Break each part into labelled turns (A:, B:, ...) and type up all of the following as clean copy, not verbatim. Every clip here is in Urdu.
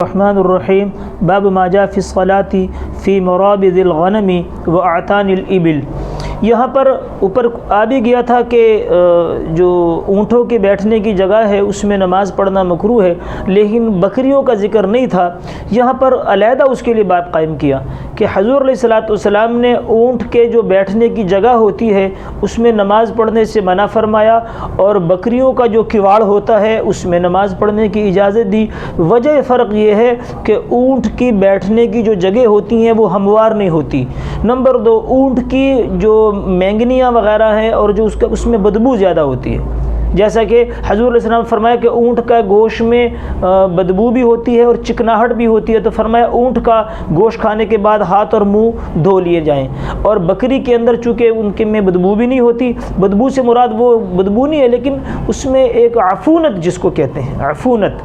A: الرحمن الرحیم باب ما جاء فی الصلاۃ فی مرابض الغنم واعتان الابل۔ یہاں پر اوپر آ بھی گیا تھا کہ جو اونٹوں کے بیٹھنے کی جگہ ہے اس میں نماز پڑھنا مکروہ ہے، لیکن بکریوں کا ذکر نہیں تھا۔ یہاں پر علیحدہ اس کے لیے باب قائم کیا کہ حضور علیہ السلام نے اونٹ کے جو بیٹھنے کی جگہ ہوتی ہے اس میں نماز پڑھنے سے منع فرمایا، اور بکریوں کا جو کواڑ ہوتا ہے اس میں نماز پڑھنے کی اجازت دی۔ وجہ فرق یہ ہے کہ اونٹ کی بیٹھنے کی جو جگہ ہوتی ہیں وہ ہموار نہیں ہوتی۔ نمبر دو، اونٹ کی جو مینگنیاں وغیرہ ہیں اور جو اس میں بدبو زیادہ ہوتی ہے، جیسا کہ حضور علیہ السلام فرمایا کہ اونٹ کا گوشت میں بدبو بھی ہوتی ہے اور چکناہٹ بھی ہوتی ہے، تو فرمایا اونٹ کا گوشت کھانے کے بعد ہاتھ اور منہ دھو لیے جائیں۔ اور بکری کے اندر چونکہ ان کے میں بدبو بھی نہیں ہوتی، بدبو سے مراد وہ بدبو نہیں ہے لیکن اس میں ایک عفونت جس کو کہتے ہیں، عفونت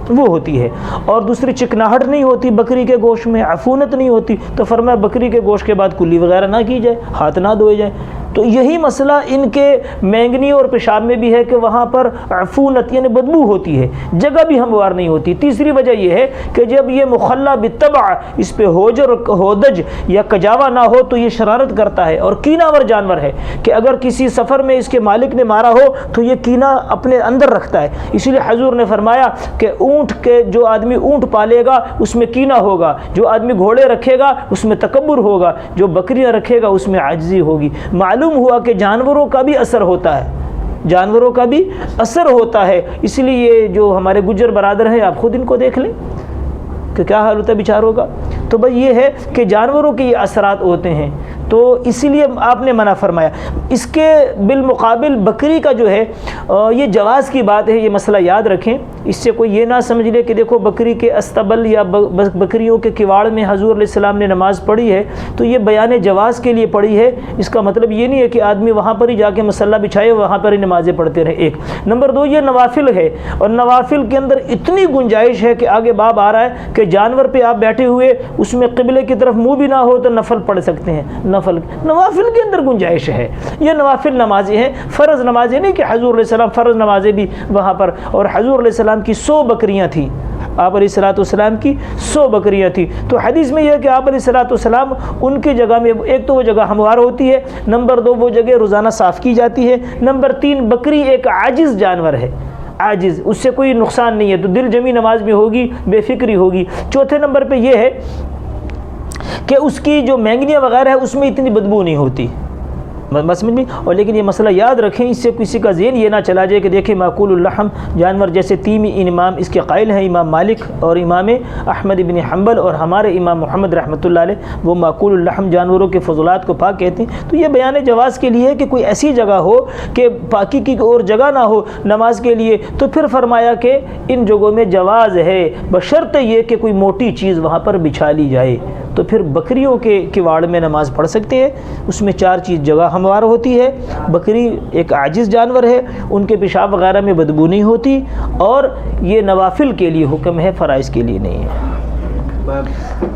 A: وہ ہوتی ہے، اور دوسری چکناہٹ نہیں ہوتی بکری کے گوشت میں، عفونت نہیں ہوتی، تو فرمایا بکری کے گوشت کے بعد کلی وغیرہ نہ کی جائے، ہاتھ نہ دھوئے جائیں۔ تو یہی مسئلہ ان کے مینگنی اور پیشاب میں بھی ہے کہ وہاں پر عفونت یعنی بدبو ہوتی ہے، جگہ بھی ہموار نہیں ہوتی۔ تیسری وجہ یہ ہے کہ جب یہ مخلّع بالطبع، اس پہ ہوجر ہودج یا کجاوا نہ ہو تو یہ شرارت کرتا ہے اور کینہ ور جانور ہے، کہ اگر کسی سفر میں اس کے مالک نے مارا ہو تو یہ کینہ اپنے اندر رکھتا ہے۔ اسی لیے حضور نے فرمایا کہ اونٹ کے جو آدمی اونٹ پالے گا اس میں کینہ ہوگا، جو آدمی گھوڑے رکھے گا اس میں تکبر ہوگا، جو بکریاں رکھے گا اس میں عاجزی ہوگی۔ معلوم ہوا کہ جانوروں کا بھی اثر ہوتا ہے، جانوروں کا بھی اثر ہوتا ہے۔ اس لیے یہ جو ہمارے گجر برادر ہیں آپ خود ان کو دیکھ لیں کہ کیا حال ہوتا ہے بیچاروں کا۔ تو بھئی یہ ہے کہ جانوروں کے یہ اثرات ہوتے ہیں، تو اسی لیے آپ نے منع فرمایا۔ اس کے بالمقابل بکری کا جو ہے یہ جواز کی بات ہے، یہ مسئلہ یاد رکھیں۔ اس سے کوئی یہ نہ سمجھ لے کہ دیکھو بکری کے استبل یا بکریوں کے کواڑ میں حضور علیہ السلام نے نماز پڑھی ہے تو یہ بیان جواز کے لیے پڑھی ہے، اس کا مطلب یہ نہیں ہے کہ آدمی وہاں پر ہی جا کے مصلی بچھائے وہاں پر ہی نمازیں پڑھتے رہے۔ ایک نمبر دو، یہ نوافل ہے، اور نوافل کے اندر اتنی گنجائش ہے کہ آگے باب آ رہا ہے کہ جانور پہ آپ بیٹھے ہوئے اس میں قبلے کی طرف منہ بھی نہ ہو تو نفل پڑھ سکتے ہیں۔ نوافل کے اندر گنجائش ہے، یہ نوافل نمازیں ہیں، فرض نمازیں نہیں کہ حضور علیہ السلام فرض نمازیں بھی وہاں پر، اور حضور علیہ السلام کی 100 بکریاں تھیں، آپ علیہ السلام کی 100 بکریاں تھیں۔ تو حدیث میں یہ ہے کہ آپ علیہ السلام ان کی جگہ میں، ایک تو وہ جگہ ہموار ہوتی ہے، نمبر دو وہ جگہ روزانہ صاف کی جاتی ہے، نمبر تین بکری ایک عاجز جانور ہے، عاجز، اس سے کوئی نقصان نہیں ہے، تو دل جمی نماز میں ہوگی، بے فکری ہوگی۔ چوتھے نمبر پہ یہ ہے کہ اس کی جو مینگنیاں وغیرہ ہے اس میں اتنی بدبو نہیں ہوتی، سمجھ میں۔ اور لیکن یہ مسئلہ یاد رکھیں، اس سے کسی کا ذہن یہ نہ چلا جائے کہ دیکھیں معقول اللحم جانور، جیسے تین امام اس کے قائل ہیں، امام مالک اور امام احمد بن حنبل اور ہمارے امام محمد رحمۃ اللہ علیہ، وہ معقول اللحم جانوروں کے فضلات کو پاک کہتے ہیں۔ تو یہ بیان جواز کے لیے کہ کوئی ایسی جگہ ہو کہ پاکی کی اور جگہ نہ ہو نماز کے لیے، تو پھر فرمایا کہ ان جگہوں میں جواز ہے، بشرط یہ کہ کوئی موٹی چیز وہاں پر بچھا لی جائے۔ تو پھر بکریوں کے کواڑ میں نماز پڑھ سکتے ہیں، اس میں 4 چیز جگہ ہموار ہوتی ہے، بکری ایک عاجز جانور ہے، ان کے پیشاب وغیرہ میں بدبو نہیں ہوتی، اور یہ نوافل کے لیے حکم ہے، فرائض کے لیے نہیں ہے۔